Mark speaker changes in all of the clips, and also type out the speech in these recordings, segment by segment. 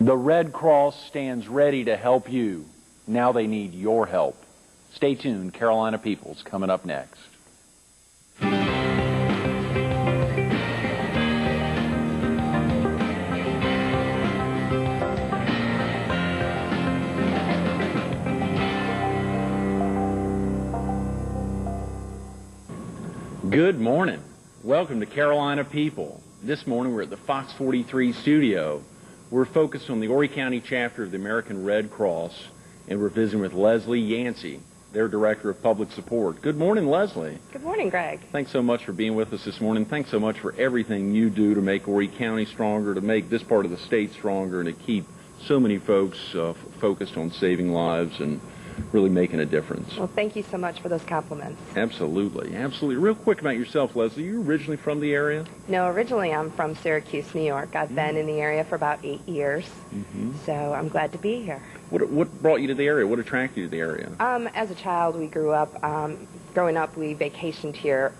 Speaker 1: The Red Cross stands ready to help you. Now they need your help. Stay tuned. Carolina People's coming up next. Good morning. Welcome to Carolina People. This morning we're at the Fox 43 studio. We're focused on the Horry County chapter of the American Red Cross, and we're visiting with Leslie Yancey, their Director of Public Support. Good morning, Leslie.
Speaker 2: Good morning, Greg.
Speaker 1: Thanks so much for being with us this morning. Thanks so much for everything you do to make Horry County stronger, to make this part of the state stronger, and to keep so many folks focused on saving lives and really making a difference.
Speaker 2: Well, thank you so much for those compliments.
Speaker 1: Absolutely, absolutely. Real quick about yourself, Leslie. You originally from the area?
Speaker 2: No, originally I'm from Syracuse, New York. I've been in the area for about 8 years, so I'm glad to be here.
Speaker 1: What brought you to the area? What attracted you to the area?
Speaker 2: As a child, we grew up, growing up, we vacationed here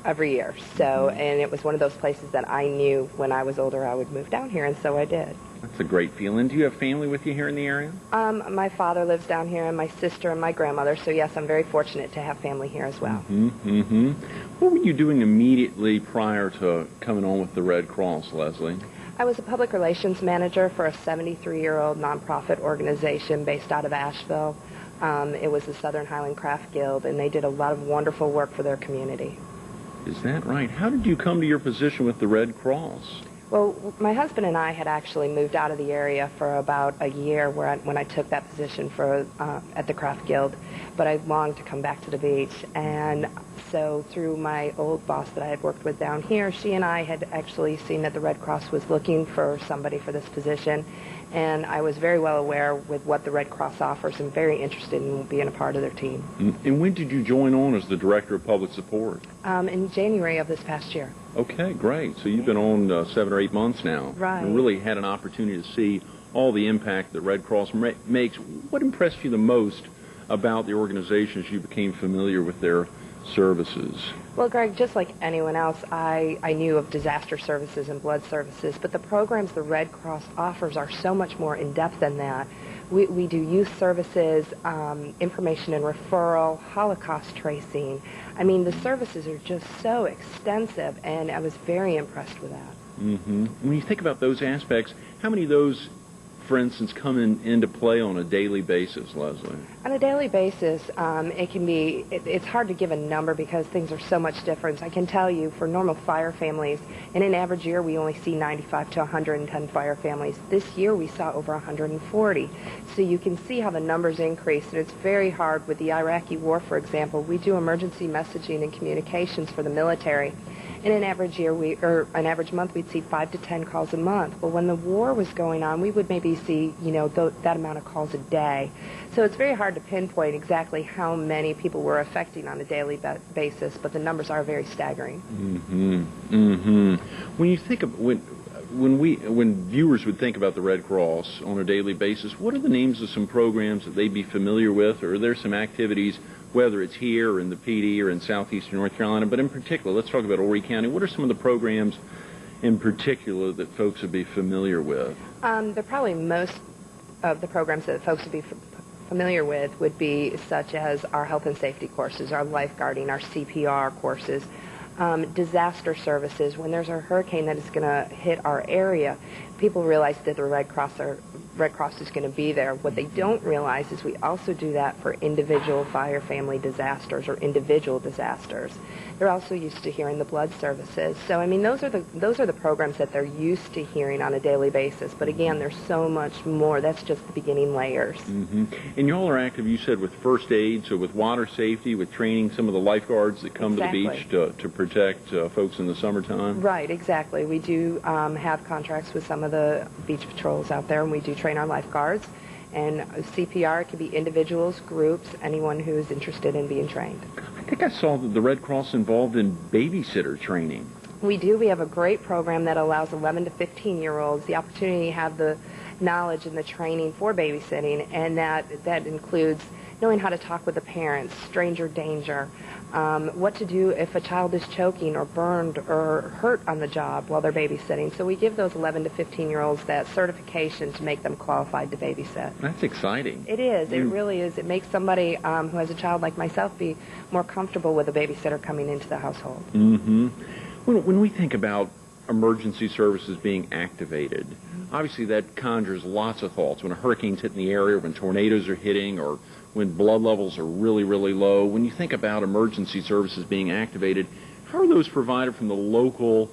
Speaker 2: every year, so, and it was one of those places that I knew when I was older I would move down here, and so I did.
Speaker 1: That's a great feeling. Do you have family with you here in the area?
Speaker 2: My father lives down here, and my sister and my grandmother, so yes, I'm very fortunate to have family here as well.
Speaker 1: What were you doing immediately prior to coming on with the Red Cross, Leslie?
Speaker 2: I was a public relations manager for a 73-year-old nonprofit organization based out of Asheville. It was the Southern Highland Craft Guild, and they did a lot of wonderful work for their community.
Speaker 1: Is that right? How did you come to your position with the Red Cross?
Speaker 2: Well, my husband and I had actually moved out of the area for about a year when I took that position for at the Craft Guild, but I longed to come back to the beach, and so through my old boss that I had worked with down here, she and I had actually seen that the Red Cross was looking for somebody for this position, and I was very well aware with what the Red Cross offers and very interested in being a part of their team.
Speaker 1: And when did you join on as the Director of Public Support?
Speaker 2: In January of this past year.
Speaker 1: Okay, great. So you've been on 7 or 8 months now.
Speaker 2: Right.
Speaker 1: And really had an opportunity to see all the impact that Red Cross makes. What impressed you the most about the organization as you became familiar with their services?
Speaker 2: Well, Greg, just like anyone else, I knew of disaster services and blood services, but the programs the Red Cross offers are so much more in-depth than that. We do youth services, information and referral, Holocaust tracing. I mean, the services are just so extensive, and I was very impressed with that.
Speaker 1: When you think about those aspects, how many of those, for instance, come into play on a daily basis, Leslie?
Speaker 2: On a daily basis, it can be, it's hard to give a number because things are so much different. I can tell you, for normal fire families, in an average year, we only see 95 to 110 fire families. This year, we saw over 140. So you can see how the numbers increase, and it's very hard. With the Iraqi war, for example, we do emergency messaging and communications for the military. In an average year, an average month, we'd see 5 to 10 calls a month. Well, when the war was going on, we would maybe see, that amount of calls a day. So it's very hard to pinpoint exactly how many people we're affecting on a daily basis, but the numbers are very staggering.
Speaker 1: When you think of when viewers would think about the Red Cross on a daily basis, what are the names of some programs that they'd be familiar with, or are there some activities, whether it's here or in the PD or in southeastern North Carolina, but in particular, let's talk about Horry County. What are some of the programs in particular that folks would be familiar with?
Speaker 2: They're probably most of the programs that folks would be familiar with would be such as our health and safety courses, our lifeguarding, our CPR courses, disaster services. When there's a hurricane that is going to hit our area, people realize that the Red Cross is going to be there. What they don't realize is we also do that for individual fire family disasters or individual disasters. They're also used to hearing the blood services. So I mean, those are the programs that they're used to hearing on a daily basis. But again, there's so much more. That's just the beginning layers.
Speaker 1: And y'all are active, you said, with first aid, so with water safety, with training some of the lifeguards that come to the beach to protect folks in the summertime.
Speaker 2: Right, exactly. We do have contracts with some of the beach patrols out there, and we do train our lifeguards. And CPR can be individuals, groups, anyone who is interested in being trained.
Speaker 1: I think I saw that the Red Cross involved in babysitter training.
Speaker 2: We do. We have a great program that allows 11 to 15-year-olds the opportunity to have the knowledge and the training for babysitting, and that includes knowing how to talk with the parents, stranger danger, what to do if a child is choking or burned or hurt on the job while they're babysitting. So we give those 11 to 15-year-olds that certification to make them qualified to babysit.
Speaker 1: That's exciting.
Speaker 2: It is. It really is. It makes somebody who has a child like myself be more comfortable with a babysitter coming into the household.
Speaker 1: Mm-hmm. When we think about emergency services being activated, obviously that conjures lots of thoughts. When a hurricane's hitting the area, when tornadoes are hitting, or when blood levels are really, really low, when you think about emergency services being activated, how are those provided from the local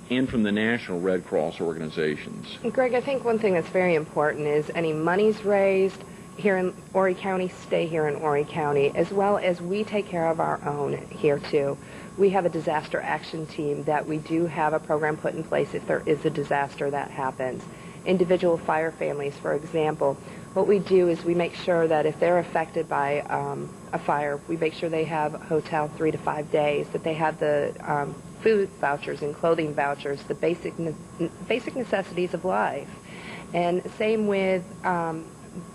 Speaker 1: and from the National Red Cross organizations?
Speaker 2: Greg, I think one thing that's very important is any monies raised here in Horry County stay here in Horry County, as well as we take care of our own here too. We have a disaster action team that we do have a program put in place if there is a disaster that happens. Individual fire families, for example, what we do is we make sure that if they're affected by a fire, we make sure they have a hotel 3 to 5 days, that they have the food vouchers and clothing vouchers, the basic necessities of life. And same with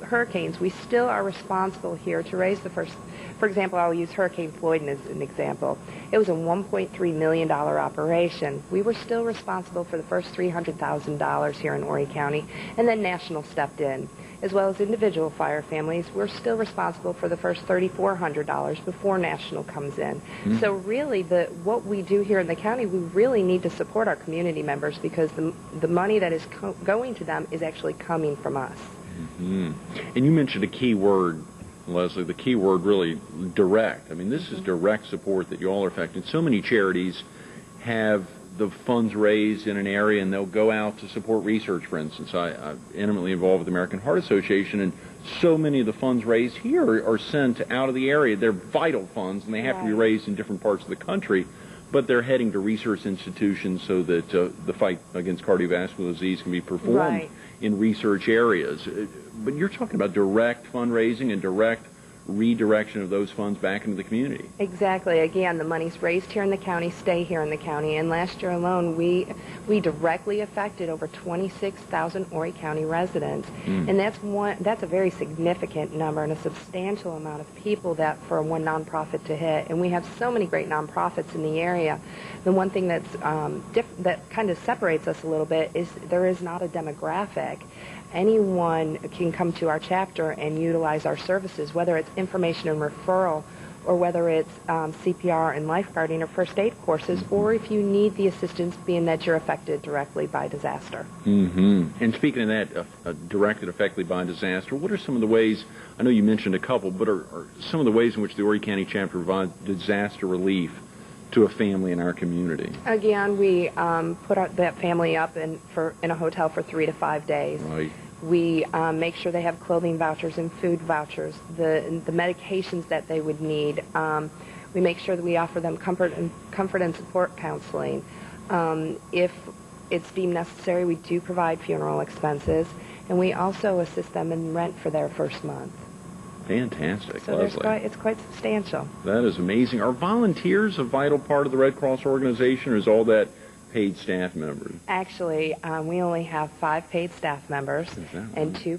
Speaker 2: hurricanes. We still are responsible here to raise the first. For example, I'll use Hurricane Floyd as an example. It was a $1.3 million operation. We were still responsible for the first $300,000 here in Horry County, and then National stepped in. As well as individual fire families, we're still responsible for the first $3,400 before National comes in. Mm-hmm. So really, what we do here in the county, we really need to support our community members because the money that is going to them is actually coming from us.
Speaker 1: Mm-hmm. And you mentioned a key word, Leslie, the key word really direct. I mean, this is direct support that you all are affecting. So many charities have the funds raised in an area and they'll go out to support research, for instance. I'm intimately involved with the American Heart Association, and so many of the funds raised here are sent out of the area. They're vital funds, and they have to be raised in different parts of the country, but they're heading to research institutions so that the fight against cardiovascular disease can be performed in research areas. But you're talking about direct fundraising and direct redirection of those funds back into the community.
Speaker 2: Exactly. Again, the money's raised here in the county, stay here in the county. And last year alone, we directly affected over 26,000 Horry County residents. And that's a very significant number and a substantial amount of people that for one nonprofit to hit. And we have so many great nonprofits in the area. The one thing that's that kind of separates us a little bit is there is not a demographic. Anyone can come to our chapter and utilize our services, whether it's information and referral or whether it's CPR and lifeguarding or first aid courses, or if you need the assistance being that you're affected directly by disaster.
Speaker 1: Mm-hmm. And speaking of that, directed affected by disaster, what are some of the ways, I know you mentioned a couple, but are some of the ways in which the Horry County chapter provides disaster relief to a family in our community? Again,
Speaker 2: we put that family up in a hotel for 3 to 5 days.
Speaker 1: Right.
Speaker 2: We make sure they have clothing vouchers and food vouchers, the medications that they would need. We make sure that we offer them comfort and support counseling. If it's deemed necessary, we do provide funeral expenses, and we also assist them in rent for their first month.
Speaker 1: Fantastic,
Speaker 2: so
Speaker 1: Leslie.
Speaker 2: It's quite substantial.
Speaker 1: That is amazing. Are volunteers a vital part of the Red Cross organization, or is all that paid staff members?
Speaker 2: Actually, we only have 5 paid staff members and 2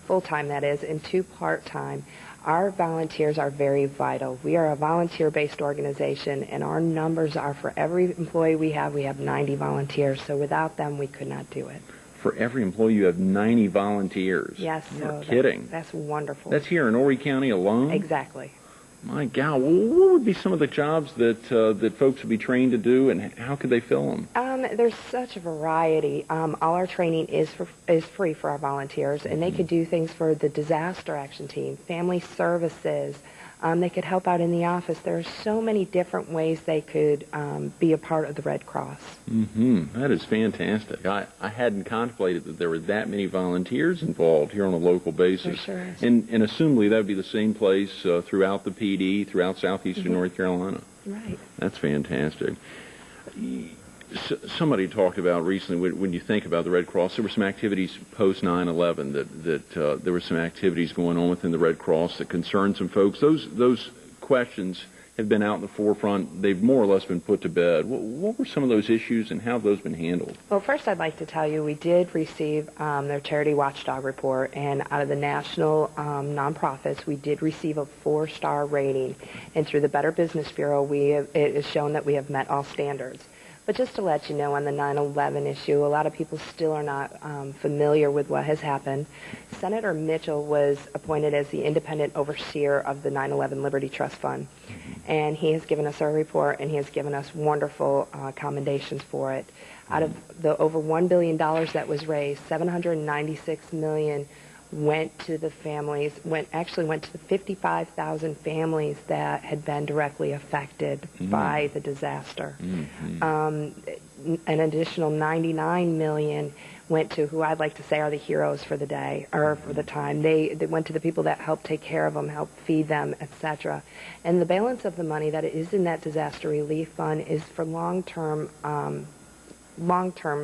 Speaker 2: full-time, that is, and 2 part-time. Our volunteers are very vital. We are a volunteer-based organization, and our numbers are for every employee we have 90 volunteers. So without them, we could not do it.
Speaker 1: For every employee, you have 90 volunteers.
Speaker 2: Yes.
Speaker 1: You're kidding.
Speaker 2: That's wonderful.
Speaker 1: That's here in Horry County alone?
Speaker 2: Exactly.
Speaker 1: My God, what would be some of the jobs that folks would be trained to do, and how could they fill them?
Speaker 2: There's such a variety. All our training is free for our volunteers, and they could do things for the disaster action team, family services. They could help out in the office. There are so many different ways they could be a part of the Red Cross. Mm-hmm.
Speaker 1: That is fantastic. I hadn't contemplated that there were that many volunteers involved here on a local basis.
Speaker 2: There sure is.
Speaker 1: And assumably that would be the same place throughout the PD, throughout southeastern North Carolina.
Speaker 2: Right.
Speaker 1: That's fantastic. Somebody talked about recently, when you think about the Red Cross, there were some activities post 9/11 that there were some activities going on within the Red Cross that concerned some folks. Those questions have been out in the forefront. They've more or less been put to bed. What were some of those issues, and how have those been handled?
Speaker 2: Well, first I'd like to tell you we did receive their Charity Watchdog report, and out of the national nonprofits, we did receive a 4-star rating. And through the Better Business Bureau, it is shown that we have met all standards. But just to let you know, on the 9/11 issue, a lot of people still are not familiar with what has happened. Senator Mitchell was appointed as the independent overseer of the 9/11 Liberty Trust Fund. And he has given us our report, and he has given us wonderful commendations for it. Out of the over $1 billion that was raised, $796 million went to the families, went to the 55,000 families that had been directly affected by the disaster. An additional $99 million went to who I'd like to say are the heroes for the day, or for the time. They went to the people that helped take care of them, helped feed them, etc. And the balance of the money that is in that disaster relief fund is for long-term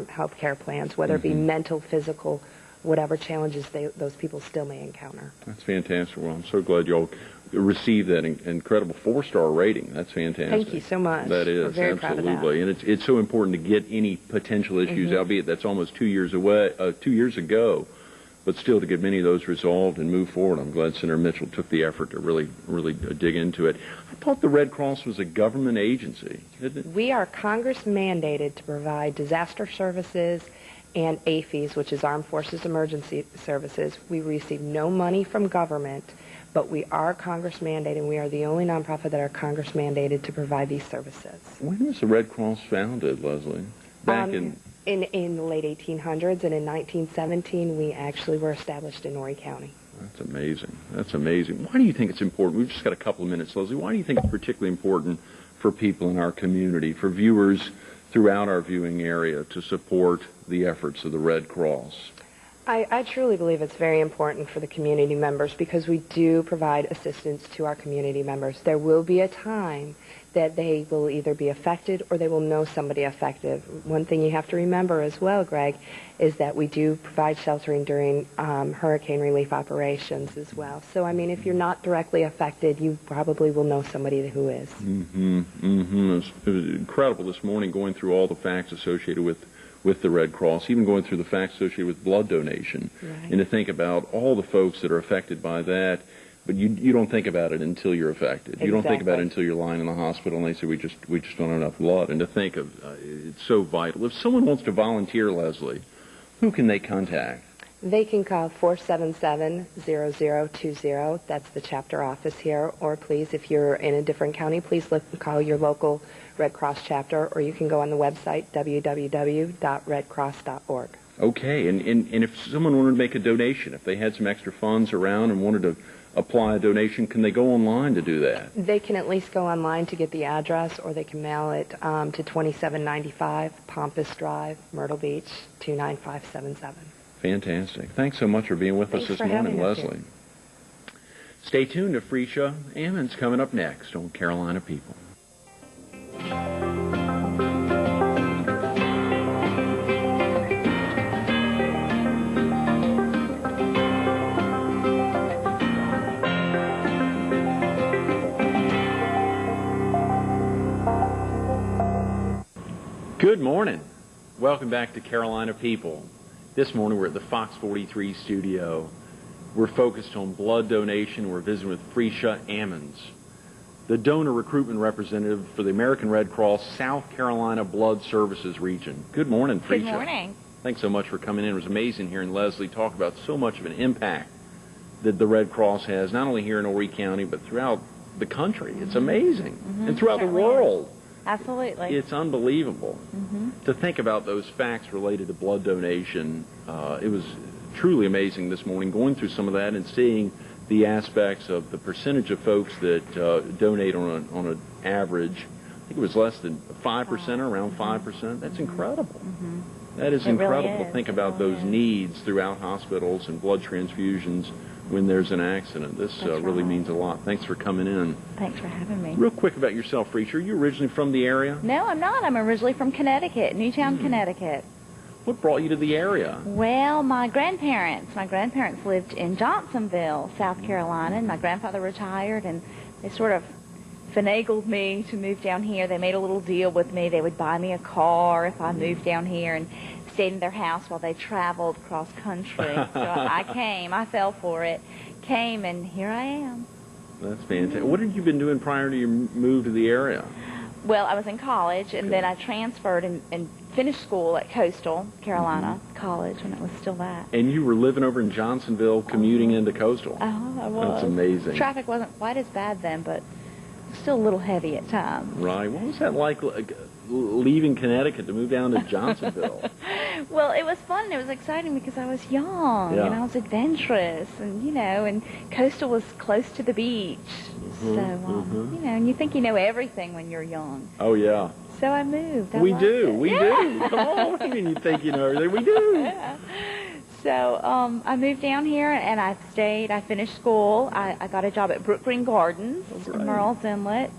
Speaker 2: health care plans, whether it be mental, physical, whatever challenges those people still may encounter. That's
Speaker 1: fantastic. Well, I'm so glad you all received that incredible 4-star rating. That's fantastic.
Speaker 2: Thank you so much.
Speaker 1: That is,
Speaker 2: we're very
Speaker 1: absolutely.
Speaker 2: Proud of that.
Speaker 1: And it's so important to get any potential issues, albeit that's almost 2 years away, 2 years ago, but still to get many of those resolved and move forward. I'm glad Senator Mitchell took the effort to really dig into it. I thought the Red Cross was a government agency, isn't it?
Speaker 2: We are Congress mandated to provide disaster services and AFES, which is Armed Forces Emergency Services. We receive no money from government, but we are Congress mandated. We are the only nonprofit that are Congress mandated to provide these services.
Speaker 1: When was the Red Cross founded, Leslie? Back in
Speaker 2: the late 1800s, and in 1917 we actually were established in Horry County.
Speaker 1: That's amazing. That's amazing. Why do you think it's important? We've just got a couple of minutes, Leslie. Why do you think it's particularly important for people in our community, for viewers throughout our viewing area, to support the efforts of the Red Cross?
Speaker 2: I truly believe it's very important for the community members, because we do provide assistance to our community members. There will be a time that they will either be affected or they will know somebody affected. One thing you have to remember as well, Greg, is that we do provide sheltering during hurricane relief operations as well. So, I mean, if you're not directly affected, you probably will know somebody who is.
Speaker 1: It was incredible this morning going through all the facts associated with the Red Cross, even going through the facts associated with blood donation, and to think about all the folks that are affected by that. But you don't think about it until you're affected.
Speaker 2: Exactly.
Speaker 1: You don't think about it until you're lying in the hospital and they say we just don't have enough blood. And to think of it's so vital. If someone wants to volunteer, Leslie, who can they contact?
Speaker 2: They can call 477-0020. That's the chapter office here. Or please, if you're in a different county, please call your local Red Cross chapter, or you can go on the website www.redcross.org.
Speaker 1: Okay, and if someone wanted to make a donation, if they had some extra funds around and wanted to apply a donation, can they go online to do that?
Speaker 2: They can at least go online to get the address, or they can mail it to 2795 Pompous Drive, Myrtle Beach, 29577.
Speaker 1: Fantastic. Thanks so much for being with us this morning, Leslie. Stay tuned to Frecia Ammons coming up next on Carolina People. Good morning. Welcome back to Carolina People. This morning we're at the Fox 43 studio. We're focused on blood donation. We're visiting with Frecia Ammons, the donor recruitment representative for the American Red Cross South Carolina Blood Services region. Good morning, Frecia.
Speaker 3: Good morning.
Speaker 1: Thanks so much for coming in. It was amazing hearing Leslie talk about so much of an impact that the Red Cross has, not only here in Horry County, but throughout the country. It's amazing. And throughout the world.
Speaker 3: Absolutely.
Speaker 1: It's unbelievable to think about those facts related to blood donation. It was truly amazing this morning going through some of that and seeing the aspects of the percentage of folks that donate on an average. I think it was less than 5%, around 5%. That's incredible. That is incredible
Speaker 3: really
Speaker 1: to think about those needs throughout hospitals and blood transfusions when there's an accident. This really means a lot. Thanks for coming in.
Speaker 3: Thanks for having me.
Speaker 1: Real quick about yourself, Frecia. Are you originally from the area?
Speaker 3: No, I'm not. I'm originally from Connecticut, Newtown, Connecticut.
Speaker 1: What brought you to the area?
Speaker 3: Well, my grandparents lived in Johnsonville, South Carolina, and my grandfather retired, and they sort of finagled me to move down here. They made a little deal with me. They would buy me a car if I moved down here and stayed in their house while they traveled cross country. So I fell for it, came, and here I am.
Speaker 1: That's fantastic. What had you been doing prior to your move to the area?
Speaker 3: Well, I was in college, and then I transferred and finished school at Coastal Carolina College when it was still that.
Speaker 1: And you were living over in Johnsonville, commuting into Coastal.
Speaker 3: Oh, I was.
Speaker 1: That's amazing.
Speaker 3: Traffic wasn't quite as bad then, but still a little heavy at times.
Speaker 1: Right. What was that like leaving Connecticut to move down to Johnsonville?
Speaker 3: Well, it was fun. It was exciting because I was young and I was adventurous, and and Coastal was close to the beach. So and you think you know everything when you're young.
Speaker 1: Oh yeah.
Speaker 3: So I moved.
Speaker 1: We do. Come on. I mean, you think you know everything. We do.
Speaker 3: Yeah. So I moved down here and I stayed. I finished school. I got a job at Brook Green Gardens in Merle's Inlet.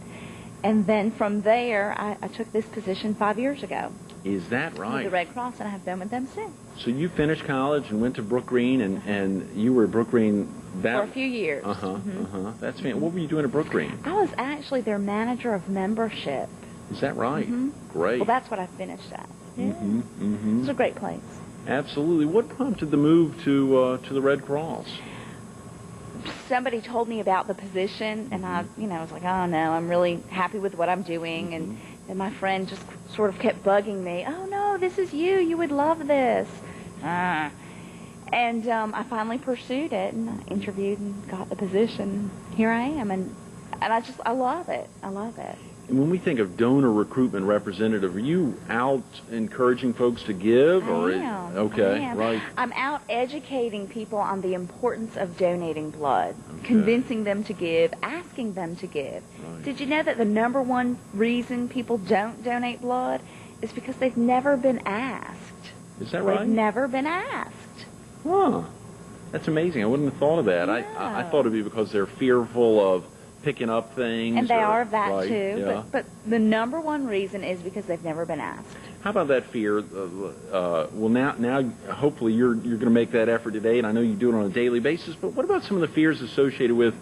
Speaker 3: And then from there, I took this position 5 years ago.
Speaker 1: Is that right?
Speaker 3: With the Red Cross, and I have been with them since.
Speaker 1: So you finished college and went to Brook Green, and you were at Brook Green
Speaker 3: for a few years.
Speaker 1: That's fantastic. What were you doing at Brook Green?
Speaker 3: I was actually their manager of membership.
Speaker 1: Is that right? Great.
Speaker 3: Well, that's what I finished at. Yeah. It was a great place.
Speaker 1: Absolutely. What prompted the move to the Red Cross?
Speaker 3: Somebody told me about the position, and I was like, oh no, I'm really happy with what I'm doing. And my friend just sort of kept bugging me. Oh no, this is you. You would love this. And I finally pursued it, and I interviewed and got the position. Here I am, and I love it. I love it.
Speaker 1: And when we think of donor recruitment representative, are you out encouraging folks to give?
Speaker 3: I am.
Speaker 1: Okay,
Speaker 3: I am.
Speaker 1: right.
Speaker 3: I'm out educating people on the importance of donating blood, convincing them to give, asking them to give. Right. Did you know that the number one reason people don't donate blood is because they've never been asked?
Speaker 1: Is that right?
Speaker 3: They've never been asked.
Speaker 1: Huh. That's amazing. I wouldn't have thought of that.
Speaker 3: Yeah.
Speaker 1: I thought it'd be because they're fearful of picking up things.
Speaker 3: And they are of that too.
Speaker 1: Yeah.
Speaker 3: But the number one reason is because they've never been asked.
Speaker 1: How about that fear? Well, now, hopefully you're going to make that effort today, and I know you do it on a daily basis. But what about some of the fears associated with,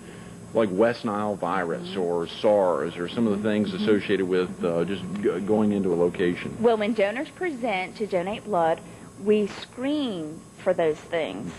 Speaker 1: like West Nile virus or SARS, or some of the things associated with just going into a location?
Speaker 3: Well, when donors present to donate blood, we screen for those things.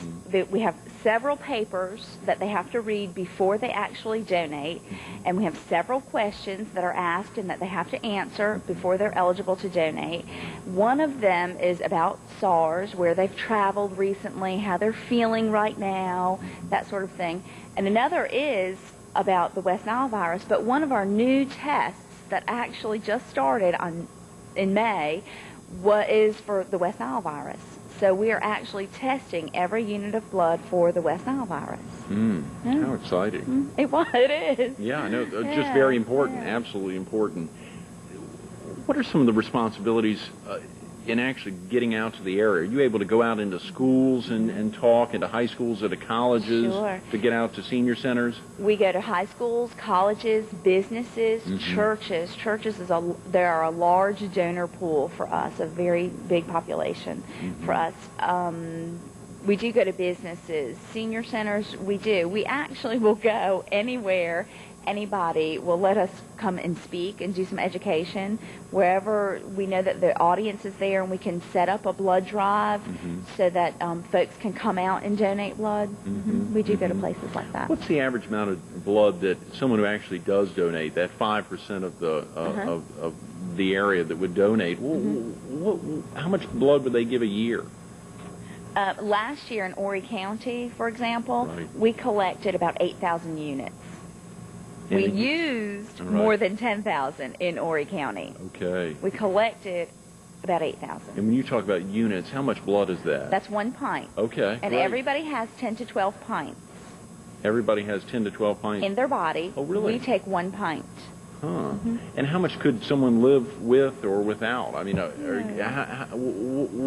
Speaker 3: We have several papers that they have to read before they actually donate, and we have several questions that are asked and that they have to answer before they're eligible to donate. One of them is about SARS, where they've traveled recently, how they're feeling right now, that sort of thing. And another is about the West Nile virus, but one of our new tests that actually just started in May is for the West Nile virus. So we are actually testing every unit of blood for the West Nile virus.
Speaker 1: How exciting.
Speaker 3: It is.
Speaker 1: Yeah, I know. Just very important, absolutely important. What are some of the responsibilities in actually getting out to the area? Are you able to go out into schools and talk, into high schools, into colleges, to get out to senior centers? We
Speaker 3: go to high schools, colleges, businesses, churches. There are a large donor pool for us, a very big population for us. We do go to businesses, senior centers, we do. We actually will go anywhere anybody will let us come and speak and do some education wherever we know that the audience is there, and we can set up a blood drive so that folks can come out and donate blood. We do go to places like that.
Speaker 1: What's the average amount of blood that someone who actually does donate, that 5% of the of the area that would donate, how much blood would they give a year?
Speaker 3: Last year in Horry County, for example, we collected about 8,000 units. We used more than 10,000 in Horry County.
Speaker 1: Okay.
Speaker 3: We collected about 8,000.
Speaker 1: And when you talk about units, how much blood is that?
Speaker 3: That's 1 pint.
Speaker 1: Okay.
Speaker 3: And everybody has 10 to 12 pints.
Speaker 1: Everybody has 10 to 12 pints?
Speaker 3: In their body.
Speaker 1: Oh, really?
Speaker 3: We take 1 pint.
Speaker 1: Huh. And how much could someone live with or without? I mean,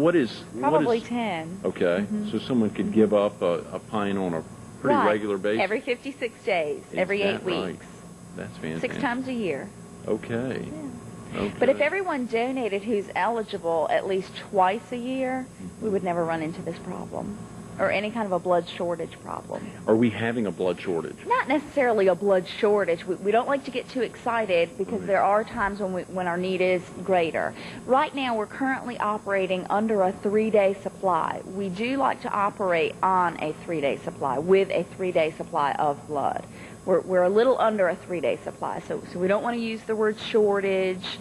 Speaker 1: what is...
Speaker 3: Probably 10.
Speaker 1: Okay. So someone could give up a pint on a pretty regular basis?
Speaker 3: Every 56 days, every 8 weeks.
Speaker 1: That's fantastic.
Speaker 3: 6 times a year.
Speaker 1: Okay.
Speaker 3: Yeah.
Speaker 1: Okay.
Speaker 3: But if everyone donated who's eligible at least twice a year, we would never run into this problem. or any kind of a blood shortage problem.
Speaker 1: Are we having a blood shortage?
Speaker 3: Not necessarily a blood shortage. We don't like to get too excited because there are times when our need is greater. Right now we're currently operating under a 3-day supply. We do like to operate on a 3-day supply with a 3-day supply of blood. We're a little under a 3-day supply, so we don't want to use the word shortage.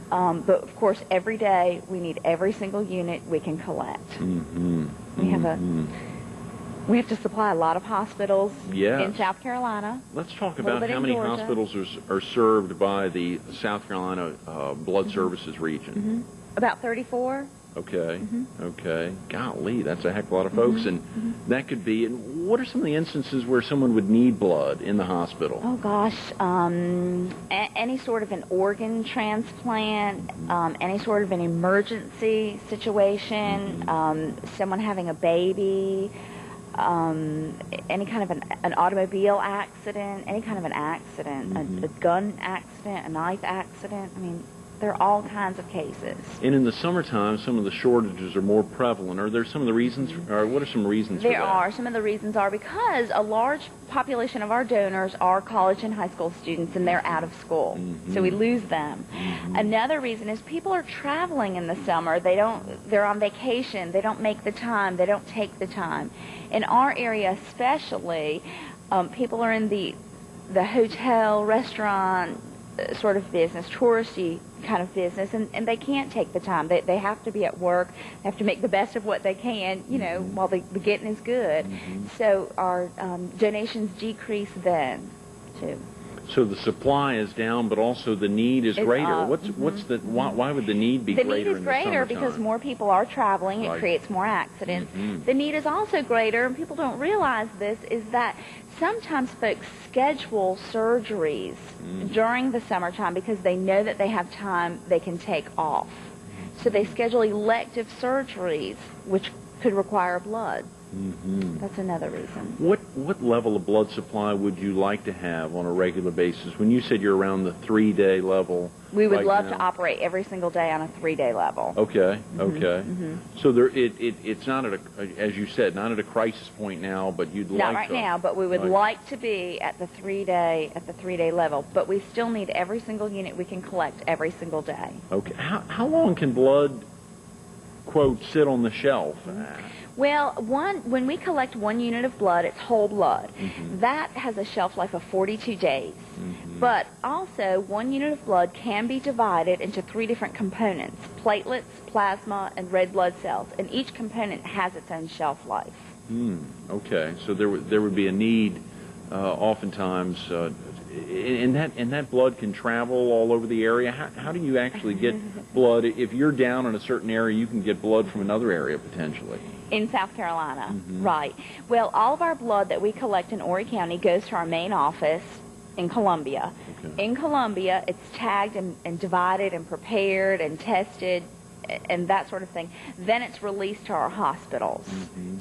Speaker 3: But of course, every day we need every single unit we can collect.
Speaker 1: Mm-hmm.
Speaker 3: We have to supply a lot of hospitals
Speaker 1: Yes.
Speaker 3: in South Carolina.
Speaker 1: Let's talk
Speaker 3: A little
Speaker 1: about
Speaker 3: bit
Speaker 1: how
Speaker 3: in
Speaker 1: many
Speaker 3: Georgia.
Speaker 1: hospitals are served by the South Carolina Blood Services region.
Speaker 3: Mm-hmm. About 34.
Speaker 1: Okay,
Speaker 3: Mm-hmm.
Speaker 1: okay. Golly, that's a heck of a lot of folks. And that could be, and what are some of the instances where someone would need blood in the hospital?
Speaker 3: Oh gosh, any sort of an organ transplant, any sort of an emergency situation, someone having a baby, any kind of an automobile accident, any kind of an accident, a gun accident, a knife accident. I mean, there are all kinds of cases.
Speaker 1: And in the summertime, some of the shortages are more prevalent. Are there some of the reasons, or what are some reasons for that?
Speaker 3: There are. Some of the reasons are because a large population of our donors are college and high school students, and they're out of school. So we lose them. Another reason is people are traveling in the summer. They're on vacation. They don't make the time. They don't take the time. In our area especially, people are in the hotel, restaurant sort of business, touristy kind of business, and they can't take the time. They have to be at work. They have to make the best of what they can, while the getting is good. So our donations decrease then, too.
Speaker 1: So the supply is down, but also the need is
Speaker 3: It's
Speaker 1: greater.
Speaker 3: up.
Speaker 1: Why would the need be
Speaker 3: The
Speaker 1: greater
Speaker 3: need is
Speaker 1: in the
Speaker 3: greater
Speaker 1: summertime?
Speaker 3: because more people are traveling. It
Speaker 1: Right.
Speaker 3: creates more accidents. The need is also greater, and people don't realize this, is that sometimes folks schedule surgeries during the summertime because they know that they have time they can take off. So they schedule elective surgeries, which could require blood. That's another reason.
Speaker 1: What level of blood supply would you like to have on a regular basis? When you said you're around the 3-day level,
Speaker 3: We would
Speaker 1: right
Speaker 3: love
Speaker 1: now?
Speaker 3: to operate every single day on a 3-day level.
Speaker 1: Okay, okay. So it's not at as you said, not at a crisis point now, but you'd like
Speaker 3: Not right
Speaker 1: to.
Speaker 3: now, but we would
Speaker 1: Right.
Speaker 3: like to be at the 3-day level. But we still need every single unit we can collect every single day.
Speaker 1: Okay. How long can blood, quote, sit on the shelf?
Speaker 3: Well, when we collect 1 unit of blood, it's whole blood. That has a shelf life of 42 days. But also, 1 unit of blood can be divided into 3 different components: platelets, plasma, and red blood cells. And each component has its own shelf life.
Speaker 1: Okay. So there would be a need, oftentimes, and that blood can travel all over the area. How do you actually get blood? If you're down in a certain area, you can get blood from another area potentially.
Speaker 3: In South Carolina, right. Well, all of our blood that we collect in Horry County goes to our main office in Columbia.
Speaker 1: Okay.
Speaker 3: In Columbia, it's tagged and divided and prepared and tested and that sort of thing. Then it's released to our hospitals.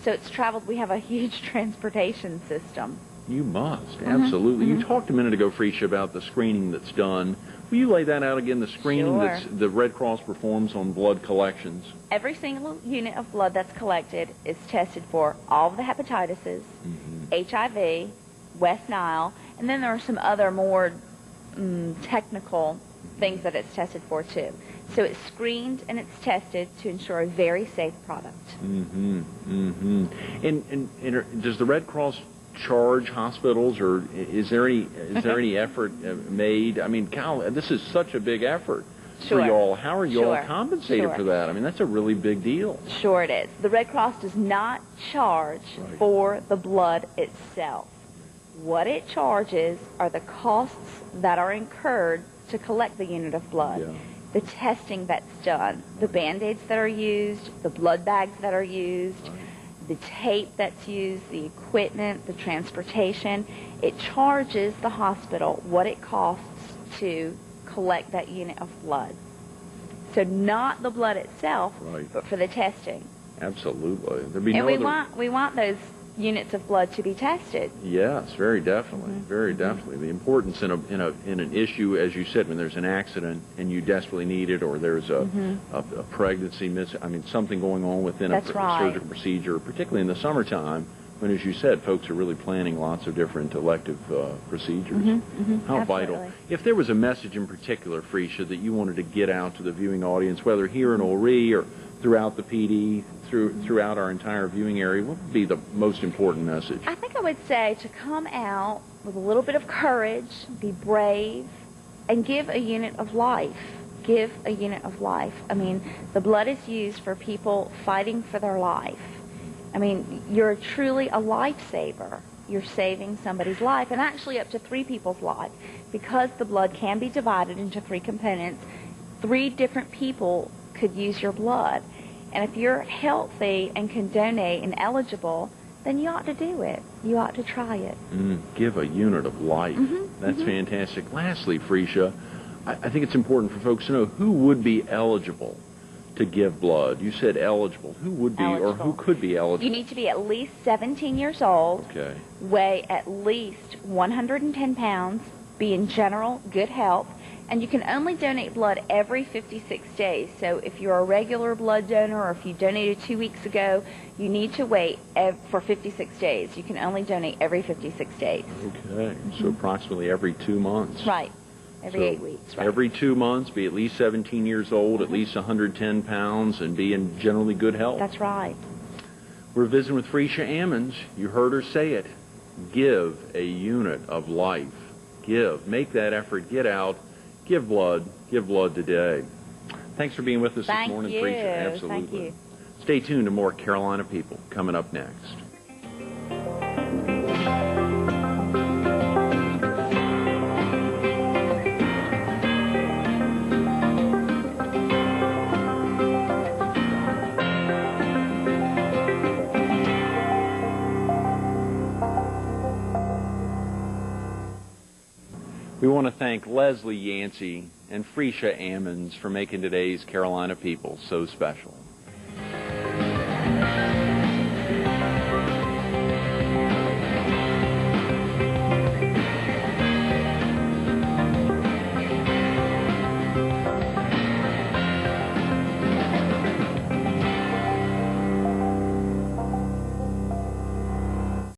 Speaker 3: So it's traveled. We have a huge transportation system.
Speaker 1: You must, absolutely. You talked a minute ago, Frecia, about the screening that's done. Will you lay that out again, the screening
Speaker 3: Sure.
Speaker 1: that the Red Cross performs on blood collections?
Speaker 3: Every single unit of blood that's collected is tested for all of the hepatitis, HIV, West Nile, and then there are some other more technical things that it's tested for too. So it's screened and it's tested to ensure a very safe product.
Speaker 1: And does the Red Cross charge hospitals, or is there any effort made? I mean, Kyle, this is such a big effort for y'all. How are y'all compensated for that? I mean, that's a really big deal.
Speaker 3: Sure it is. The Red Cross does not charge for the blood itself. What it charges are the costs that are incurred to collect the unit of blood. The testing that's done, the Band-Aids that are used, the blood bags that are used, the tape that's used, the equipment, the transportation. It charges the hospital what it costs to collect that unit of blood. So not the blood itself, but for the testing.
Speaker 1: Absolutely. There'd be
Speaker 3: And
Speaker 1: no
Speaker 3: we want those units of blood to be tested.
Speaker 1: Yes, very definitely, very definitely. The importance in an issue, as you said, when there's an accident and you desperately need it, or there's a pregnancy something going on within a surgical procedure, particularly in the summertime, when, as you said, folks are really planning lots of different elective procedures. How vital. If there was a message in particular, Frecia, that you wanted to get out to the viewing audience, whether here in Horry or throughout the PD, throughout our entire viewing area, what would be the most important message?
Speaker 3: I think I would say to come out with a little bit of courage, be brave, and give a unit of life. Give a unit of life. I mean, the blood is used for people fighting for their life. I mean, you're truly a lifesaver. You're saving somebody's life, and actually up to 3 people's life. Because the blood can be divided into 3 components, 3 different people could use your blood. And if you're healthy and can donate and eligible, then you ought to do it. You ought to try it.
Speaker 1: Give a unit of life. That's fantastic. Lastly, Frecia, I think it's important for folks to know who would be eligible to give blood. You said eligible. Who would be or who could be eligible?
Speaker 3: You need to be at least 17 years old, weigh at least 110 pounds, be in general good health, and you can only donate blood every 56 days. So if you're a regular blood donor or if you donated 2 weeks ago, you need to wait for 56 days. You can only donate every 56 days.
Speaker 1: Okay, so approximately every 2 months.
Speaker 3: Right. Every 8 weeks, right.
Speaker 1: Every 2 months, be at least 17 years old, at least 110 pounds, and be in generally good health.
Speaker 3: That's right.
Speaker 1: We're visiting with Frecia Ammons. You heard her say it. Give a unit of life. Give. Make that effort. Get out. Give blood. Give blood today. Thanks for being with us this morning, Frecia. Absolutely.
Speaker 3: Thank you.
Speaker 1: Stay tuned to more Carolina People coming up next. We want to thank Leslie Yancey and Frecia Ammons for making today's Carolina People so special.